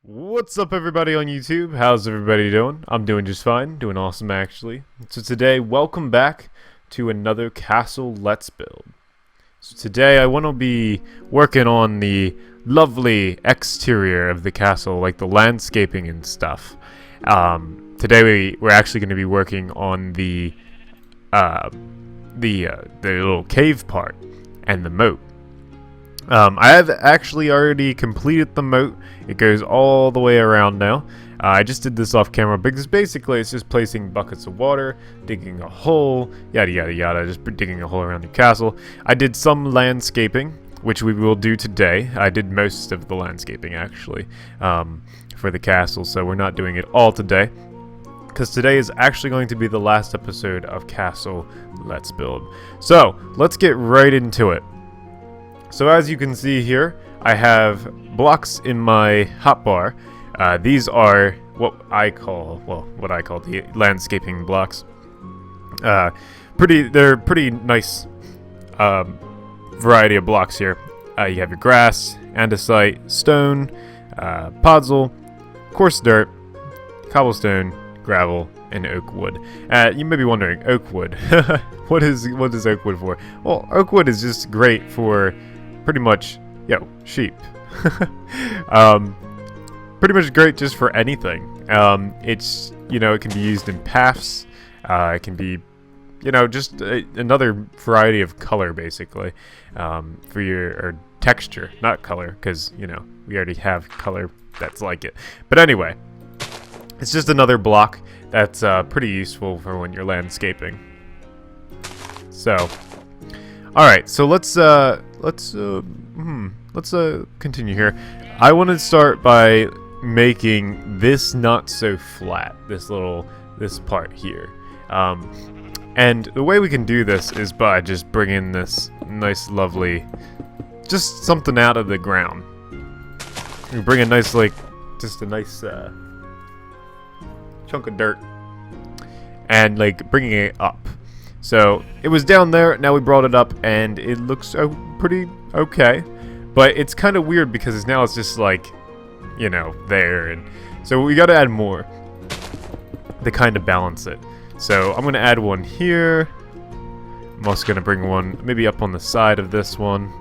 What's up, everybody on YouTube? How's everybody doing? I'm doing just fine, doing awesome actually. So today, welcome back to another castle let's build. So today I want to be working on the lovely exterior of the castle, like the landscaping and stuff. Today we're actually going to be working on the little cave part and the moat. I have actually already completed the moat. It goes all the way around now. I just did this off camera because basically it's just placing buckets of water, digging a hole, yada yada yada, just digging a hole around the castle. I did some landscaping, which we will do today. I did most of the landscaping actually for the castle, so we're not doing it all today, because today is actually going to be the last episode of Castle Let's Build. So let's get right into it. So as you can see here, I have blocks in my hotbar. These are what I call the landscaping blocks. They're pretty nice variety of blocks here. You have your grass, andesite, stone, podzol, coarse dirt, cobblestone, gravel, and oak wood. You may be wondering, oak wood. what is oak wood for? Well, oak wood is just great for pretty much, sheep. Pretty much great just for anything. It's, it can be used in paths. It can be, just another variety of color, basically, for your texture, not color, because, we already have color that's like it. But anyway, it's just another block that's pretty useful for when you're landscaping. So, all right, so let's continue here. I want to start by making this not so flat, this part here. And the way we can do this is by just bringing this nice, lovely, just something out of the ground. We bring a nice, just a nice chunk of dirt, and bringing it up. So it was down there, now we brought it up, and it looks pretty okay. But it's kind of weird because now it's just there, and so we got to add more to kind of balance it. So I'm going to add one here. I'm also going to bring one maybe up on the side of this one.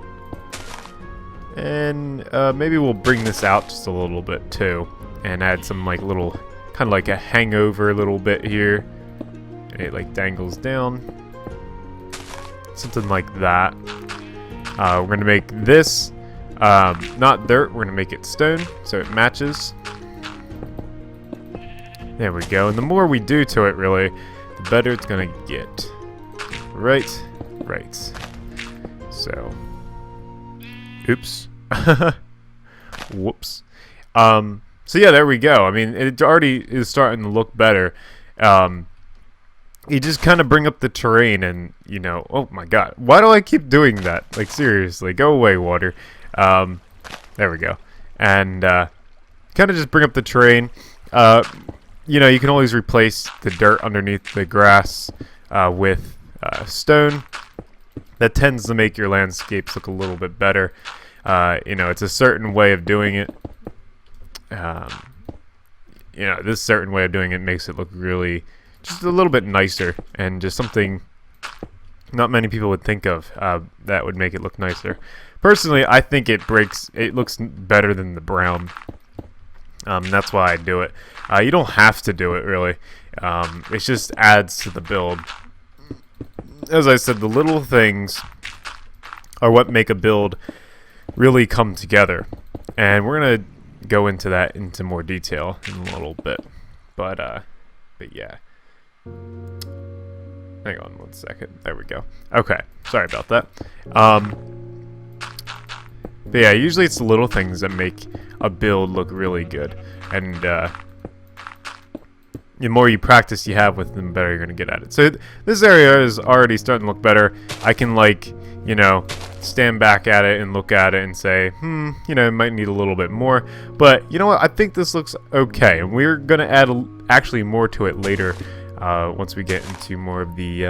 And maybe we'll bring this out just a little bit too, and add some little, kind of like a hangover little bit here. It dangles down, something like that. We're gonna make this not dirt, we're gonna make it stone so it matches. There we go. And the more we do to it, really, the better it's gonna get. Right. So, oops. Whoops. So yeah, there we go. I mean, it already is starting to look better. You just kind of bring up the terrain, and oh my god, why do I keep doing that? Seriously, go away, water. There we go. And kind of just bring up the terrain. You can always replace the dirt underneath the grass with stone. That tends to make your landscapes look a little bit better. It's a certain way of doing it. This certain way of doing it makes it look really just a little bit nicer, and just something not many people would think of that would make it look nicer. Personally, I think it looks better than the brown. That's why I do it. You don't have to do it, really. It just adds to the build. As I said, the little things are what make a build really come together, and we're gonna go into that into more detail in a little bit. But yeah. Hang on one second. There we go. Okay, sorry about that. But yeah, usually it's the little things that make a build look really good, and the more you practice you have with them, the better you're gonna get at it. So this area is already starting to look better. I can stand back at it and look at it and say, it might need a little bit more. But you know what? I think this looks okay, and we're gonna add actually more to it later. Once we get into more of the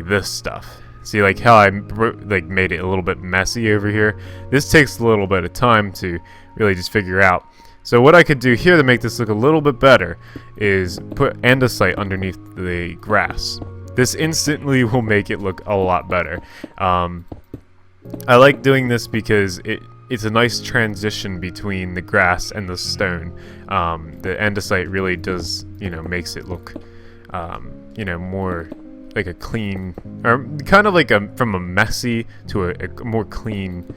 this stuff. See, like how I made it a little bit messy over here? This takes a little bit of time to really just figure out. So what I could do here to make this look a little bit better is put andesite underneath the grass. This instantly will make it look a lot better. I like doing this because it's a nice transition between the grass and the stone. The andesite really does, makes it look, more like a clean, or kind of like from a messy to a more clean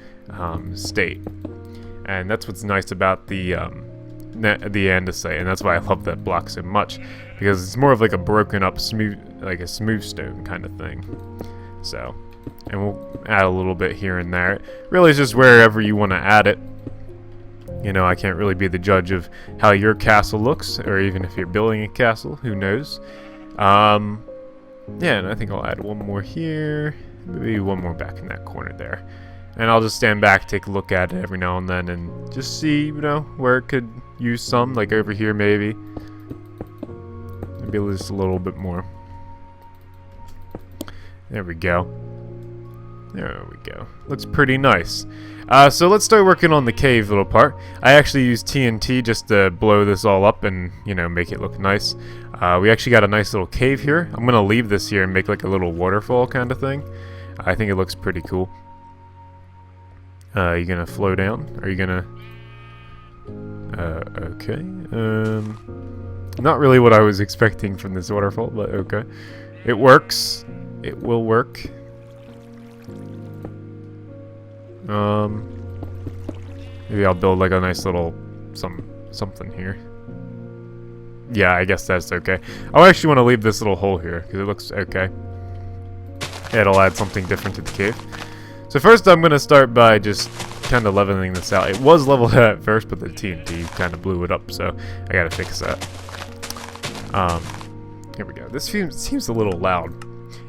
state. And that's what's nice about the andesite, and that's why I love that block so much, because it's more of like a broken up smooth, like a smooth stone kind of thing. So, and we'll add a little bit here and there. Really, it's just wherever you want to add it. I can't really be the judge of how your castle looks, or even if you're building a castle, who knows. Yeah, and I think I'll add one more here, maybe one more back in that corner there. And I'll just stand back, take a look at it every now and then, and just see, where it could use some, like over here maybe. Maybe just a little bit more. There we go. There we go. Looks pretty nice. So let's start working on the cave little part. I actually used TNT just to blow this all up and, make it look nice. We actually got a nice little cave here. I'm going to leave this here and make like a little waterfall kind of thing. I think it looks pretty cool. You gonna flow down? Are you gonna... okay. Not really what I was expecting from this waterfall, but okay. It works. It will work. Maybe I'll build like a nice little something here. Yeah, I guess that's okay. I actually want to leave this little hole here because it looks okay. It'll add something different to the cave. So first I'm going to start by just kind of leveling this out. It was leveled at first, but the TNT kind of blew it up, so I got to fix that. Here we go. This seems a little loud.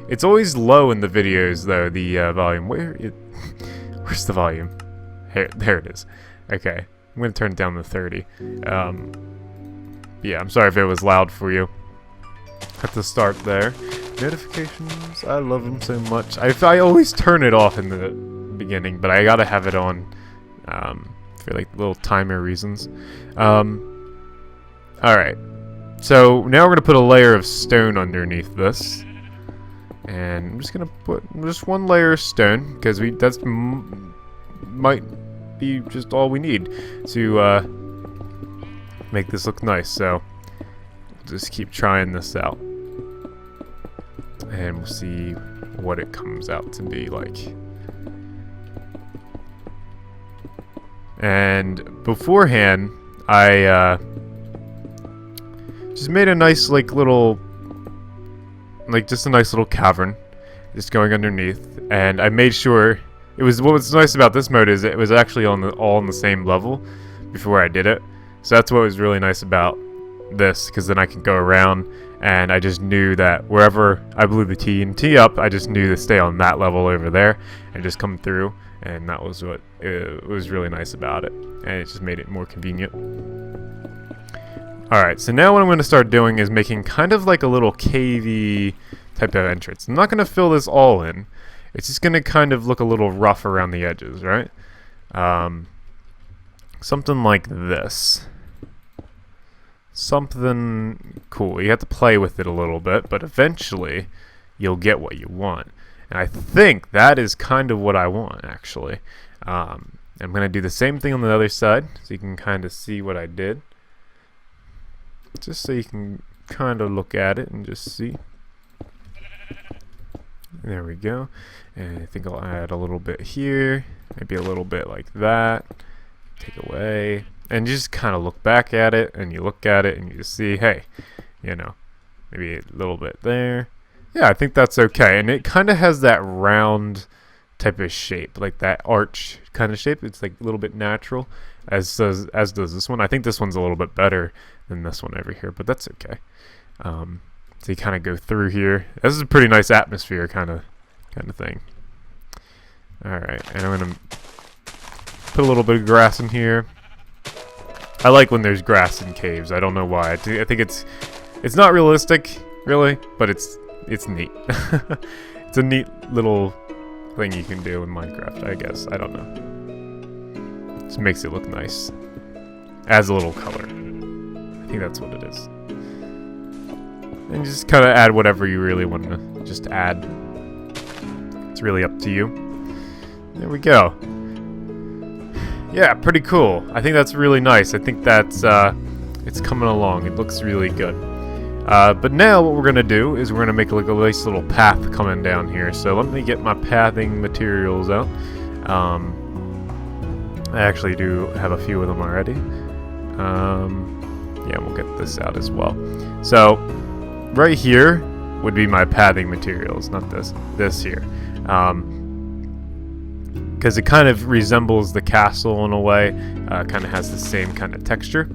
It's always low in the videos, though, the volume. Where's the volume? There it is. Okay. I'm going to turn it down to 30. Yeah, I'm sorry if it was loud for you at the start there. Notifications, I love them so much. I always turn it off in the beginning, but I gotta have it on for like little timer reasons. Alright, so now we're gonna put a layer of stone underneath this, and I'm just gonna put just one layer of stone because that's might be just all we need to make this look nice. So we'll just keep trying this out. And we'll see what it comes out to be like. And beforehand, I just made a nice just a nice little cavern, just going underneath. And I made sure what's nice about this mode is it was actually all on the same level before I did it. So that's what was really nice about this, because then I can go around. And I just knew that wherever I blew the TNT up, I just knew to stay on that level over there and just come through. And that was what was really nice about it. And it just made it more convenient. Alright, so now what I'm going to start doing is making kind of like a little cavey type of entrance. I'm not going to fill this all in. It's just going to kind of look a little rough around the edges, right? Something like this. Something cool. You have to play with it a little bit, but eventually you'll get what you want. And I think that is kind of what I want, actually. I'm going to do the same thing on the other side, so you can kind of see what I did. Just so you can kind of look at it and just see. There we go. And I think I'll add a little bit here. Maybe a little bit like that. Take away. And you just kind of look back at it, and you look at it, and you just see, hey, maybe a little bit there. Yeah, I think that's okay. And it kind of has that round type of shape, like that arch kind of shape. It's like a little bit natural, as does this one. I think this one's a little bit better than this one over here, but that's okay. So you kind of go through here. This is a pretty nice atmosphere kind of thing. All right, and I'm gonna put a little bit of grass in here. I like when there's grass in caves. I don't know why. I think it's not realistic, really, but it's neat. It's a neat little thing you can do in Minecraft, I guess. I don't know. Just makes it look nice. Adds a little color. I think that's what it is. And just kind of add whatever you really want to just add. It's really up to you. There we go. Yeah, pretty cool. I think that's really nice. I think that's it's coming along. It looks really good. But now what we're gonna do is we're gonna make like a nice little path coming down here. So let me get my pathing materials out. I actually do have a few of them already. Yeah, we'll get this out as well. So right here would be my pathing materials, not this here. Because it kind of resembles the castle in a way, kind of has the same kind of texture.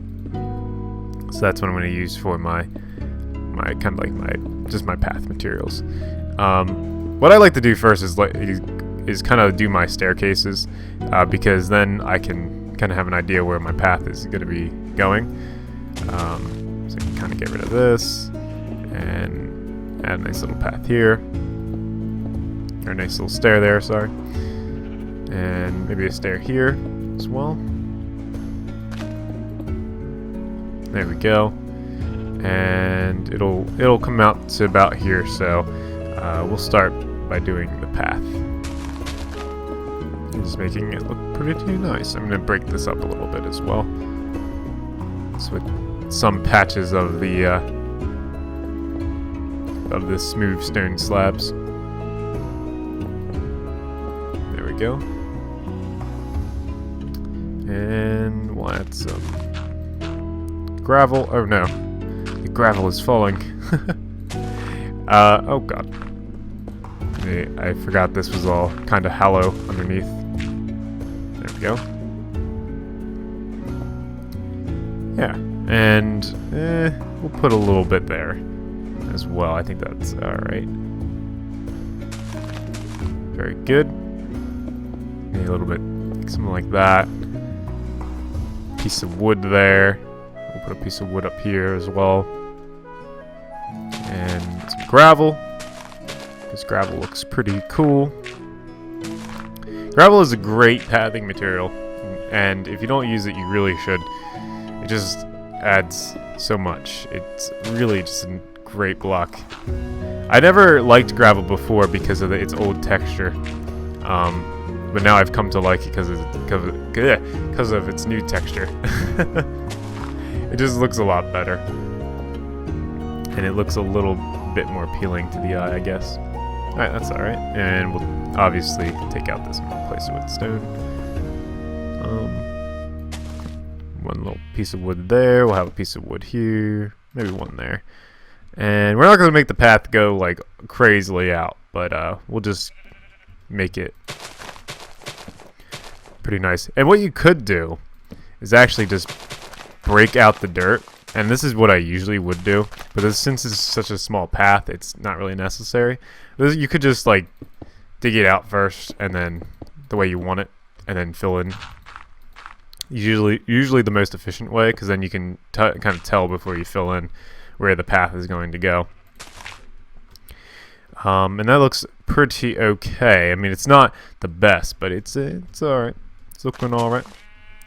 So that's what I'm going to use for my kind of like my path materials. What I like to do first is kind of do my staircases, because then I can kind of have an idea where my path is going to be going. So I can kind of get rid of this and add a nice little path here, or a nice little stair there. Sorry. And maybe a stair here as well. There we go. And it'll come out to about here. So we'll start by doing the path. Just making it look pretty nice. I'm gonna break this up a little bit as well. So with some patches of the smooth stone slabs. There we go. And we'll add some gravel. Oh no, the gravel is falling. Oh god. I forgot this was all kind of hollow underneath. There we go. Yeah, and we'll put a little bit there as well. I think that's alright. Very good. Maybe a little bit, something like that. Piece of wood there. We'll put a piece of wood up here as well. And some gravel. This gravel looks pretty cool. Gravel is a great pathing material, and if you don't use it, you really should. It just adds so much. It's really just a great block. I never liked gravel before because of its old texture. But now I've come to like it because of its new texture. It just looks a lot better. And it looks a little bit more appealing to the eye, I guess. Alright, that's alright. And we'll obviously take out this and replace it with stone. One little piece of wood there. We'll have a piece of wood here. Maybe one there. And we're not going to make the path go like crazily out, but we'll just make it pretty nice. And what you could do is actually just break out the dirt, and this is what I usually would do, but since it's such a small path, it's not really necessary. You could just like dig it out first, and then the way you want it, and then fill in. Usually the most efficient way, because then you can kind of tell before you fill in where the path is going to go. And that looks pretty okay. I mean, it's not the best, but it's alright. It's looking alright.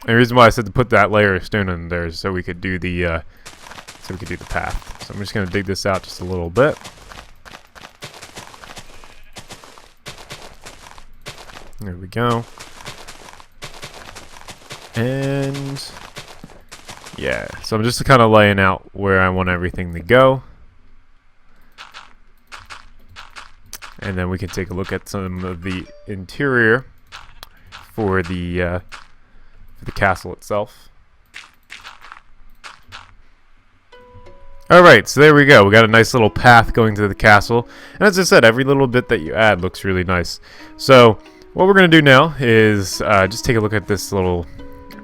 And the reason why I said to put that layer of stone in there is so we could do the path. So I'm just gonna dig this out just a little bit. There we go. And yeah, so I'm just kind of laying out where I want everything to go. And then we can take a look at some of the interior for the castle itself. Alright, so there we go. We got a nice little path going to the castle. And as I said, every little bit that you add looks really nice. So what we're going to do now is just take a look at this little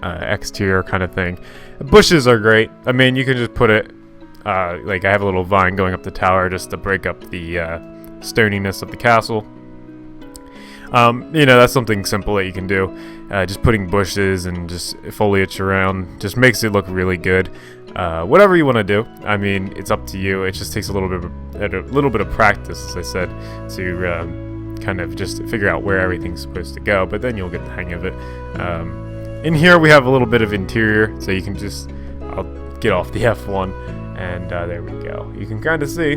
exterior kind of thing. The bushes are great. I mean, you can just put it, like I have a little vine going up the tower just to break up the stoniness of the castle. You know, that's something simple that you can do. Just putting bushes and just foliage around just makes it look really good. whatever you want to do. I mean, it's up to you. It just takes a little bit of practice, as I said, to kind of just figure out where everything's supposed to go, but then you'll get the hang of it. In here we have a little bit of interior, so you can just, I'll get off the F1, and there we go. You can kind of see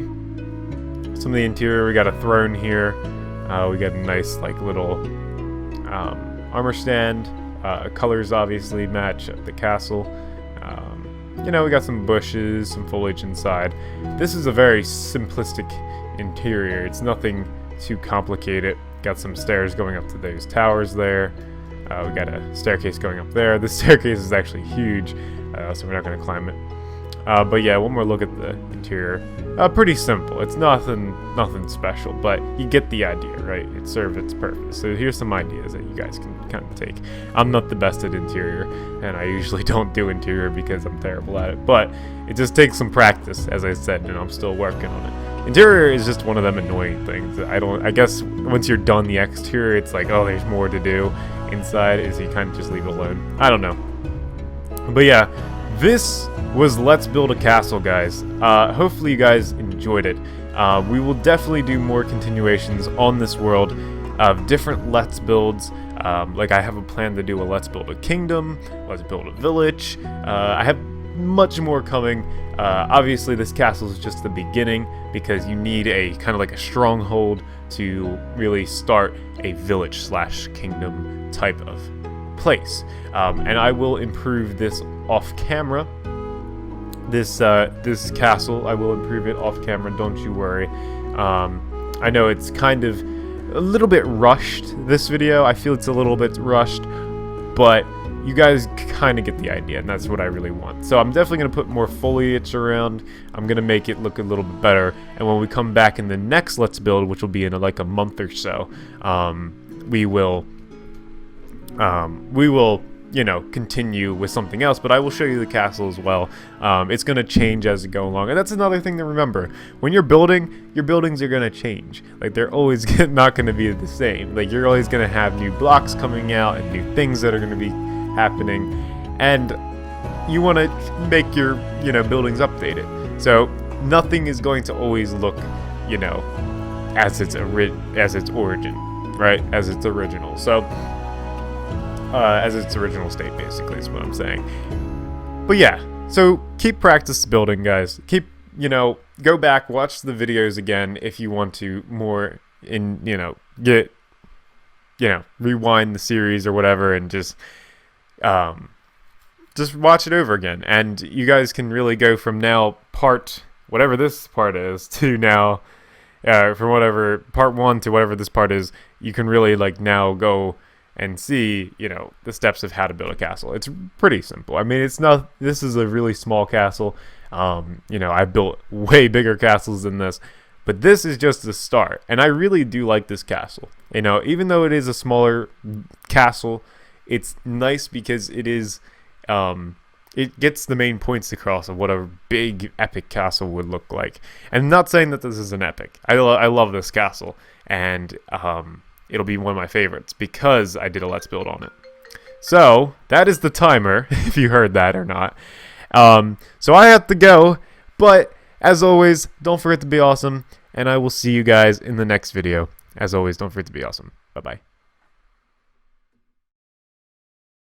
some of the interior. We got a throne here. We got a nice like little armor stand. Colors obviously match the castle. You know, we got some bushes, some foliage inside. This is a very simplistic interior. It's nothing too complicated. Got some stairs going up to those towers there. We got a staircase going up there. This staircase is actually huge, so we're not going to climb it. But yeah, one more look at the interior. Pretty simple. It's nothing special, but you get the idea, right? It served its purpose. So here's some ideas that you guys can kind of take. I'm not the best at interior, and I usually don't do interior because I'm terrible at it. But it just takes some practice, as I said, and I'm still working on it. Interior is just one of them annoying things. I guess once you're done the exterior, it's like, oh, there's more to do. Inside is you kind of just leave it alone. I don't know. But yeah. This was Let's Build a Castle, guys. Hopefully you guys enjoyed it. We will definitely do more continuations on this world of different Let's Builds. Like I have a plan to do a Let's Build a Kingdom, Let's Build a Village. I have much more coming. Obviously this castle is just the beginning because you need a kind of like a stronghold to really start a village/kingdom type of place. And I will improve this off camera. This castle, I will improve it off camera, don't you worry. I know it's kind of a little bit rushed, this video. I feel it's a little bit rushed, but you guys kind of get the idea, and that's what I really want. So I'm definitely going to put more foliage around. I'm going to make it look a little bit better, and when we come back in the next Let's Build, which will be in like a month or so, we will you know, continue with something else, but I will show you the castle as well. It's going to change as we go along, and that's another thing to remember. When you're building, your buildings are going to change. Like, they're always not going to be the same. Like, you're always going to have new blocks coming out and new things that are going to be happening, and you want to make your, you know, buildings updated. So nothing is going to always look, you know, as its origin, right? As its original. So as its original state, basically, is what I'm saying. But yeah, so keep practice building, guys. Keep, you know, go back, watch the videos again if you want to more you know, get, you know, rewind the series or whatever, and just watch it over again. And you guys can really go from now whatever this part is to now, from whatever part 1 to whatever this part is, you can really like now go and see, you know, the steps of how to build a castle. It's pretty simple. I mean, this is a really small castle. You know, I've built way bigger castles than this, but this is just the start. And I really do like this castle. You know, even though it is a smaller castle, it's nice because it is, it gets the main points across of what a big epic castle would look like. And I'm not saying that this is an epic. I love this castle, and it'll be one of my favorites because I did a Let's Build on it. So that is the timer, if you heard that or not. So I have to go, but as always, don't forget to be awesome, and I will see you guys in the next video. As always, don't forget to be awesome. Bye-bye.